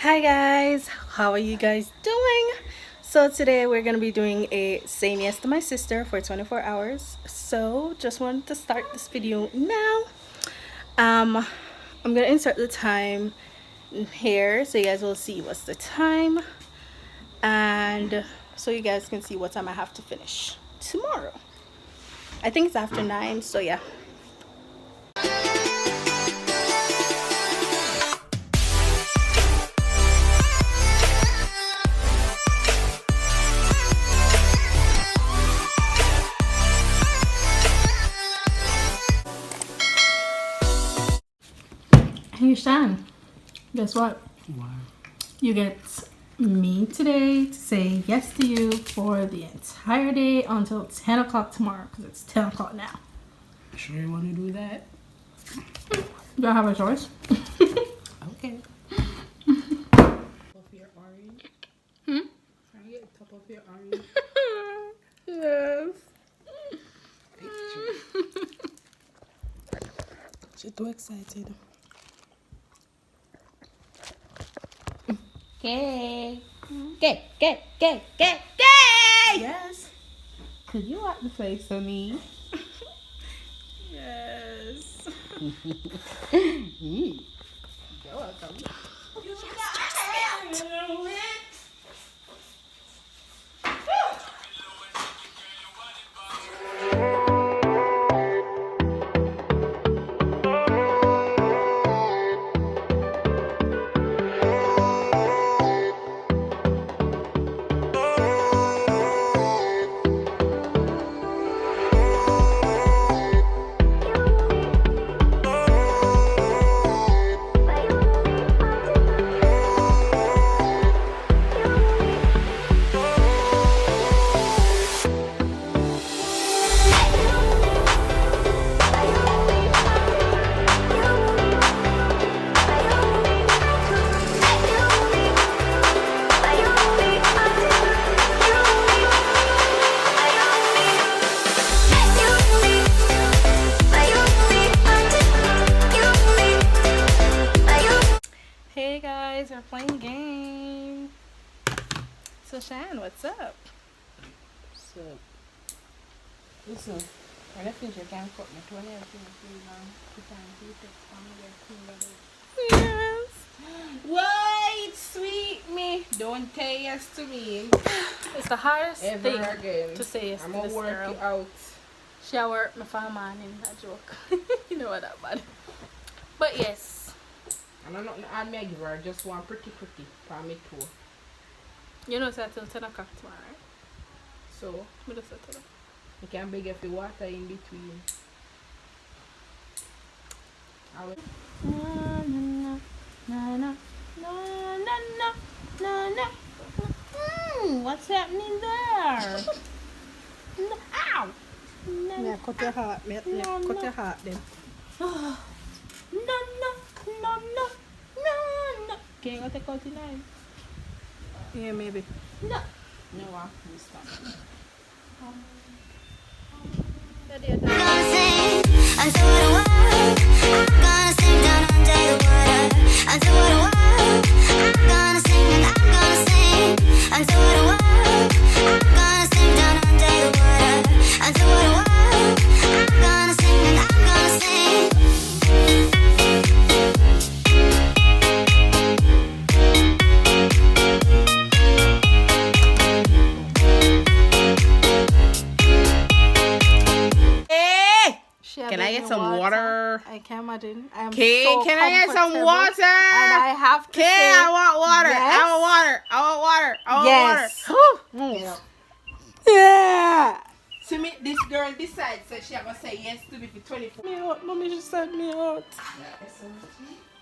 Hi guys, how are you guys doing? So today we're gonna be doing a saying yes to my sister for 24 hours. So just wanted to start this video now. I'm gonna insert the time here so you guys will see what's the time, and so you guys can see what time I have to finish tomorrow. I think it's after 9, so yeah. Hey Shan, guess what? Wow. You get me today to say yes to you for the entire day until 10 o'clock tomorrow, because it's 10 o'clock now. Sure you want to do that? Do I have a choice? Okay. Top of your orange. Can I get top of your orange? Yes. She's too excited. Okay. Okay. Yes. Could you wipe the face for me? Yes. You're welcome. Hey guys, we're playing game. So Shan, what's up? So, listen. When I finish, you can cut me 20 Yes. Wait, sweet me. Don't say yes to me It's the hardest ever thing again. to say yes I'm to gonna this work girl. you out. She a work me for a man in a joke. You know what that bad. But yes. And I'm not add me give her just one pretty for me too. You know it's until 10 o'clock tomorrow, right? So Me just say to her. you can beg if you water in between. I will. Na. What's happening there? Ow! Yeah, cut your heart, cut your heart then. No. Can you go take out the knife? Yeah, maybe. No. No, we stop. Daddy, Gonna sing until the world. I'm gonna sing down under the water until the world. I'm gonna sing and I'm gonna sing until the world. I'm gonna sing down under the water until the world. I'm gonna sing and I'm gonna sing. Hey! She Can I having get some water? I can imagine. I am Okay, so can I get some comfortable. water? And I have to Okay, say, I want water. yes. I want water. I want water. I want yes. water. Yeah. To me, this girl decides that she gonna say yes to me for 24. Me out. Mommy just sent me out.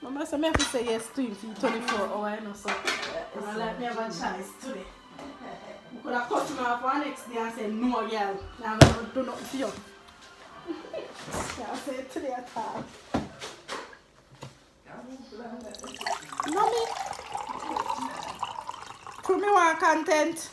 Mama said me have to say yes to him for 24 hours. I know so. I like me have a chance today. I could have cut him off for next day and say no, girl. I'm gonna do nothing for you. I say today at all. Mommy, put me one content.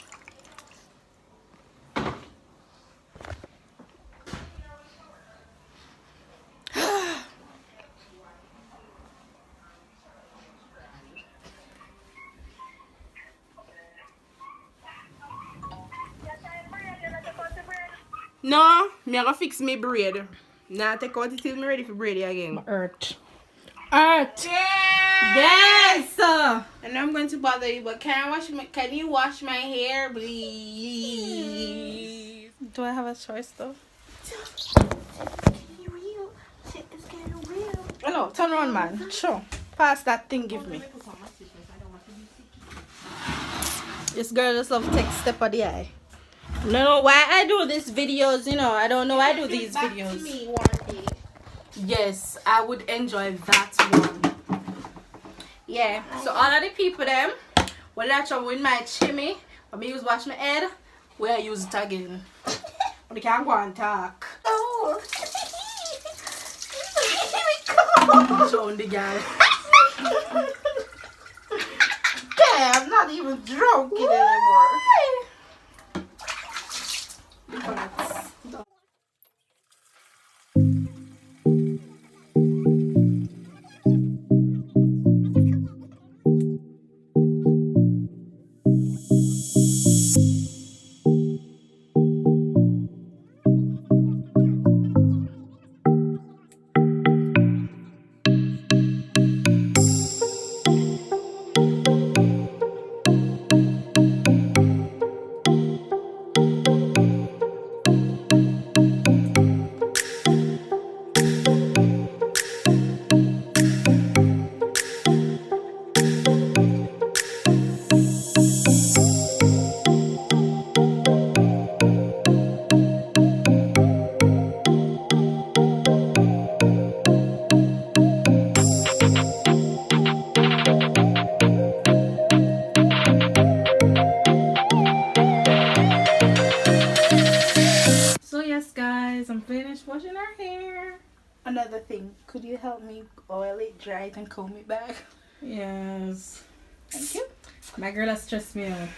No, me gonna fix me braid. Now take out it till me ready for braid it again. Earth. Earth. Yes. And I'm going to bother you, but can you wash my hair, please? Do I have a choice though? Hello, turn around, man. Sure. Pass that thing, give me. This girl just love to take step of the eye. No, why I do these videos, you know, I don't know why I do these videos. To me one day. Yes, I would enjoy that one. Yeah, so all of the people them, when I trouble with my chimney, when I use wash my head, where I use it again. But I can't go and talk. Oh. Show the girl. Yeah, I'm not even drunk anymore. I'm finished washing her hair. Another thing, could you help me oil it, dry it, and comb it back? Yes. Thank you. My girl has stressed me out.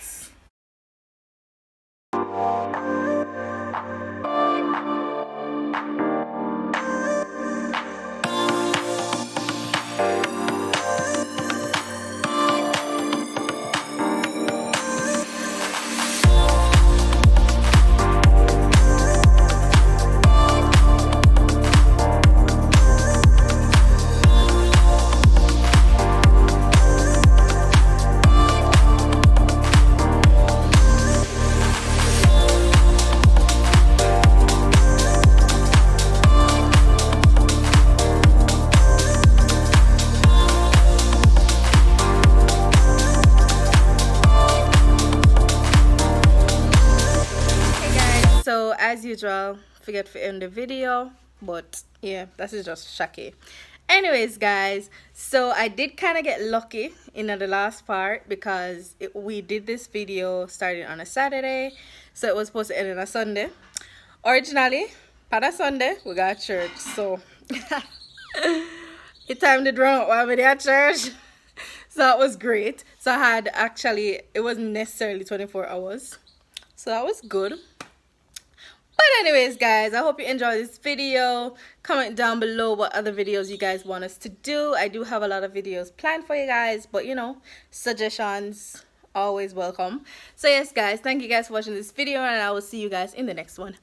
So as usual, forget to end the video, but yeah, this is just Shakay. Anyways guys, so I did kind of get lucky in the last part because we did this video starting on a Saturday, so it was supposed to end on a Sunday. Originally on a Sunday we got church, so the time did run out while we were at church. So that was great. So I had it wasn't necessarily 24 hours, so that was good. But anyways guys, I hope you enjoyed this video. Comment down below what other videos you guys want us to do. I do have a lot of videos planned for you guys, but you know, suggestions always welcome. So yes guys, thank you guys for watching this video, and I will see you guys in the next one.